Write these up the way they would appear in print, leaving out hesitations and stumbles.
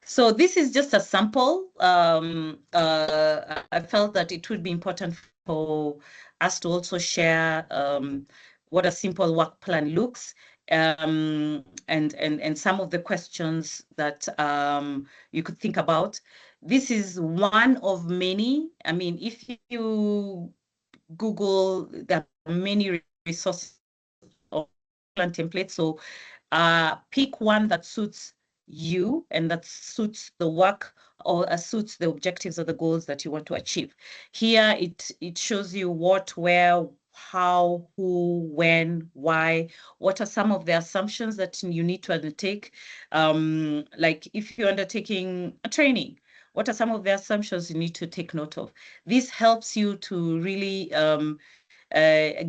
So this is just a sample. I felt that it would be important for us to also share what a simple work plan looks, and some of the questions that you could think about. This is one of many. I mean, if you Google, there are many resources or plan templates. So pick one that suits you and that suits the work or suits the objectives or the goals that you want to achieve. Here, it shows you what, where, how, who, when, why, what are some of the assumptions that you need to undertake. Like if you're undertaking a training, what are some of the assumptions you need to take note of? This helps you to really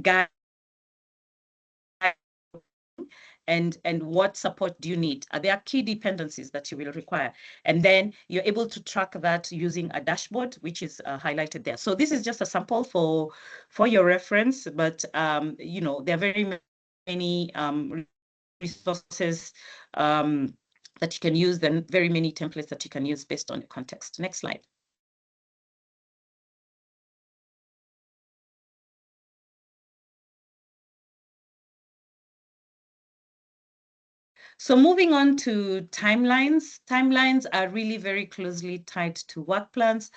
guide and what support do you need? There are key dependencies that you will require. And then you're able to track that using a dashboard, which is highlighted there. So this is just a sample for your reference, but you know, there are very many resources that you can use, and very many templates that you can use based on your context. Next slide. So moving on to timelines. Timelines are really very closely tied to work plans.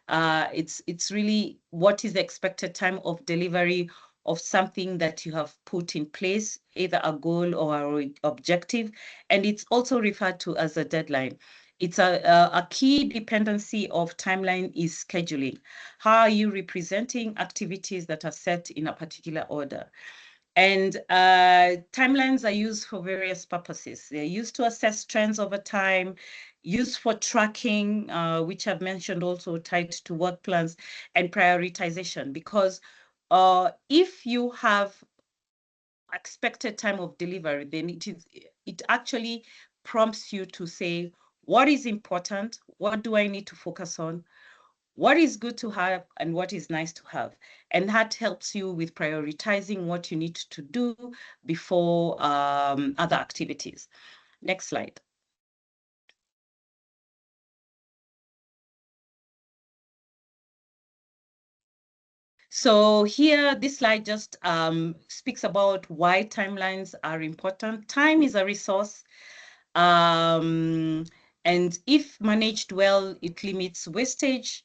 It's really what is the expected time of delivery of something that you have put in place, either a goal or an objective, and it's also referred to as a deadline. It's a key dependency of timeline is scheduling. How are you representing activities that are set in a particular order? And timelines are used for various purposes. They're used to assess trends over time, used for tracking, which I've mentioned also tied to work plans, and prioritization. Because if you have expected time of delivery, then it actually prompts you to say, what is important? What do I need to focus on? What is good to have and what is nice to have. And that helps you with prioritizing what you need to do before other activities. Next slide. So here, this slide just speaks about why timelines are important. Time is a resource. And if managed well, it limits wastage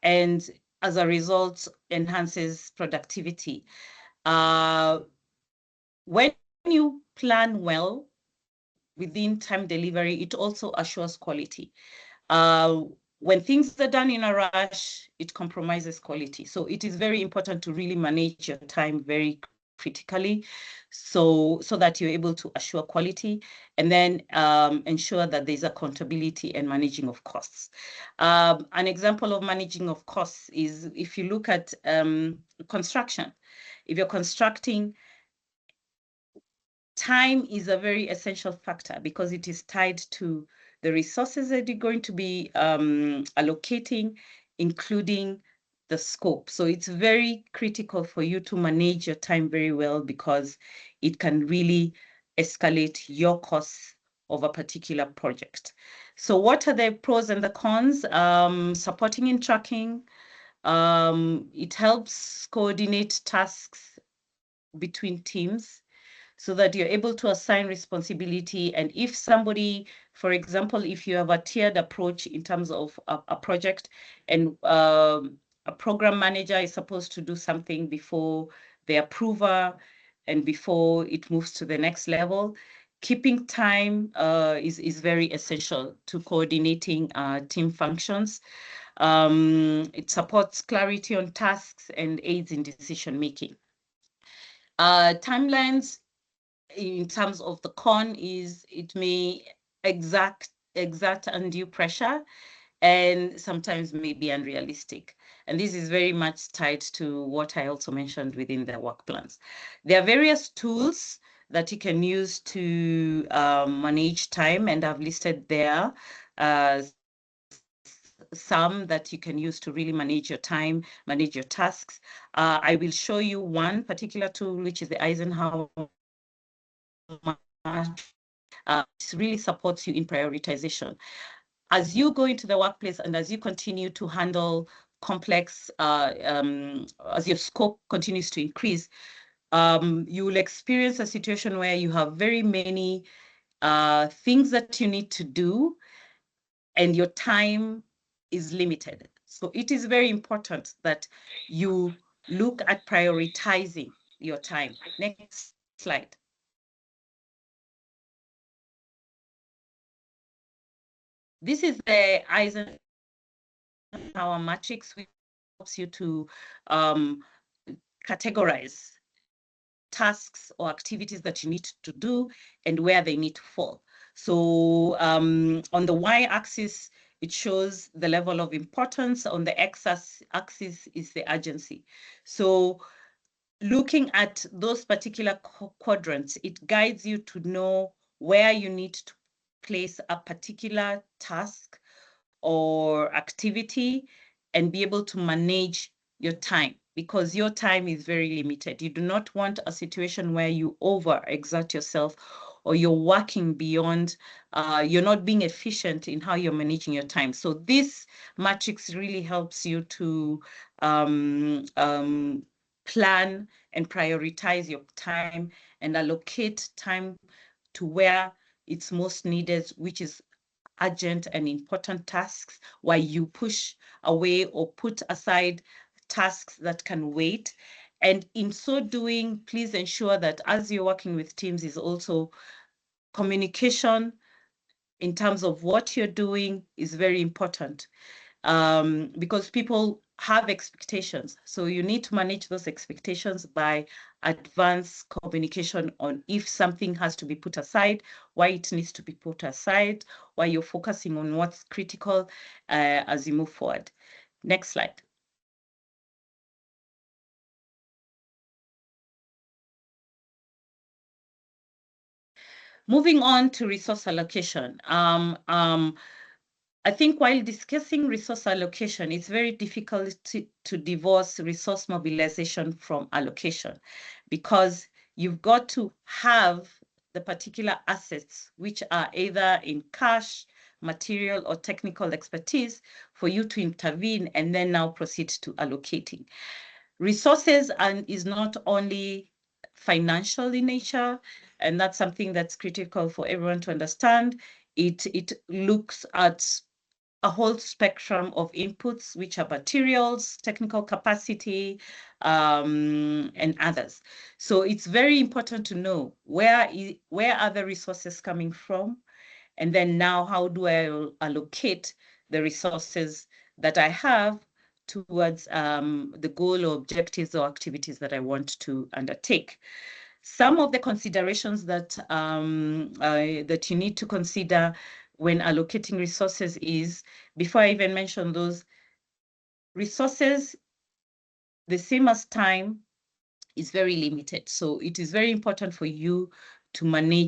and as a result, enhances productivity. When you plan well within time delivery, it also assures quality. When things are done in a rush, it compromises quality. So it is very important to really manage your time very critically so that you're able to assure quality and then ensure that there's accountability and managing of costs. An example of managing of costs is if you look at construction. If you're constructing, time is a very essential factor because it is tied to the resources that you're going to be allocating, including the scope. So it's very critical for you to manage your time very well because it can really escalate your costs of a particular project. So what are the pros and the cons? Supporting in tracking. It helps coordinate tasks between teams so that you're able to assign responsibility. And if somebody, for example, if you have a tiered approach in terms of a project and a program manager is supposed to do something before the approver and before it moves to the next level, keeping time is very essential to coordinating team functions. It supports clarity on tasks and aids in decision making. Timelines in terms of the con is it may exert undue pressure and sometimes may be unrealistic. And this is very much tied to what I also mentioned within the work plans. There are various tools that you can use to manage time, and I've listed there some that you can use to really manage your time, manage your tasks. I will show you one particular tool, which is the Eisenhower. It really supports you in prioritization. as you go into the workplace and as you continue to handle complex, as your scope continues to increase, you will experience a situation where you have very many things that you need to do, and your time is limited. So it is very important that you look at prioritizing your time. Next slide. This is the Eisenhower matrix, which helps you to categorize tasks or activities that you need to do and where they need to fall. So on the y-axis, it shows the level of importance. On the x-axis is the urgency. So looking at those particular quadrants, it guides you to know where you need to place a particular task or activity and be able to manage your time, because your time is very limited. You do not want a situation where you overexert yourself or you're working beyond, you're not being efficient in how you're managing your time. So this matrix really helps you to plan and prioritize your time and allocate time to where it's most needed, which is urgent and important tasks, while you push away or put aside tasks that can wait. And in so doing, please ensure that as you're working with teams is also communication in terms of what you're doing is very important, because people have expectations. So you need to manage those expectations by advanced communication on if something has to be put aside, why it needs to be put aside, why you're focusing on what's critical as you move forward. Next slide. Moving on to resource allocation. I think while discussing resource allocation, it's very difficult to divorce resource mobilization from allocation, because you've got to have the particular assets, which are either in cash, material, or technical expertise for you to intervene and then now proceed to allocating. Resources is not only financial in nature, and that's something that's critical for everyone to understand. It looks at a whole spectrum of inputs, which are materials, technical capacity, and others. So it's very important to know where are the resources coming from, and then now how do I allocate the resources that I have towards the goal or objectives or activities that I want to undertake. Some of the considerations that that you need to consider when allocating resources is, before I even mention those, resources, the same as time, is very limited. So it is very important for you to manage